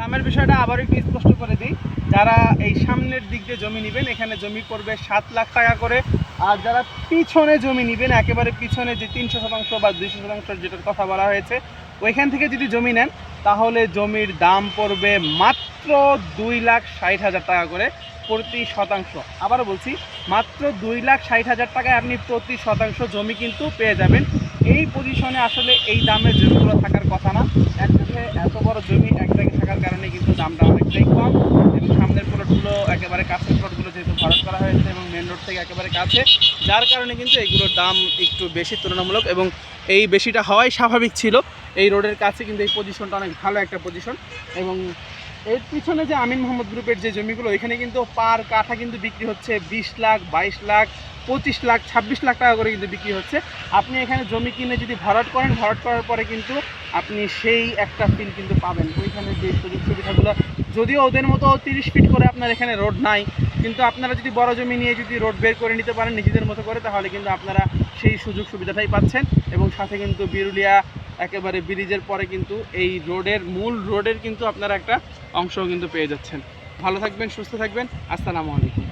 দামের বিষয়টা আবার একটু স্পষ্ট করে দিই। যারা এই সামনের দিক দিয়ে জমি নেবেন, এখানে জমি পড়বে 7 লাখ টাকা করে। আর যারা পিছনে জমি নেবেন, একেবারে পিছনে যে 300% বা 200% যেটার কথা বলা হয়েছে, ওইখান থেকে যদি জমি নেন তাহলে জমির দাম পড়বে মাত্র 2,60,000 টাকা করে প্রতি শতাংশ। আবারও বলছি, মাত্র 2,60,000 টাকায় আপনি প্রতি শতাংশ জমি কিন্তু পেয়ে যাবেন। এই পজিশনে আসলে এই দামের জমিগুলো থাকার কথা না। একসাথে এত বড় জমি এক জায়গায় থাকার কারণে কিন্তু দামটা অনেকটাই কম। এবং সামনের প্লটগুলো একেবারে কাছের প্লটগুলো যেহেতু ভরাট করা হয়েছে এবং মেন রোড থেকে একেবারে কাছে, যার কারণে কিন্তু এগুলোর দাম একটু বেশি তুলনামূলক, এবং এই বেশিটা হওয়াই স্বাভাবিক ছিল। এই রোডের কাছে কিন্তু এই পজিশনটা অনেক ভালো একটা পজিশন। এবং এর পিছনে যে আমিন মোহাম্মদ গ্রুপের যে জমিগুলো, এখানে কিন্তু পার কাঠা কিন্তু বিক্রি হচ্ছে 20 লাখ, 22 লাখ, 25 লাখ, 26 লাখ টাকা করে কিন্তু বিক্রি হচ্ছে। আপনি এখানে জমি কিনে যদি ভরাট করেন, ভরাট করার পরে কিন্তু আপনি সেই একটা ফিল কিন্তু পাবেন। ওইখানে যে সুযোগ সুবিধাগুলো, যদিও ওদের মতো 30 ফিট করে আপনার এখানে রোড নাই, কিন্তু আপনারা যদি বড় জমি নিয়ে যদি রোড বের করে নিতে পারেন নিজেদের মতো করে, তাহলে কিন্তু আপনারা সেই সুযোগ সুবিধাটাই পাচ্ছেন। এবং সাথে কিন্তু বিরুলিয়া একেবারে ব্রিজের পরে কিন্তু এই রোডের মূল রোডের কিন্তু আপনারা একটা অংশও কিন্তু পেয়ে যাচ্ছেন। ভালো থাকবেন, সুস্থ থাকবেন। আসসালামু আলাইকুম।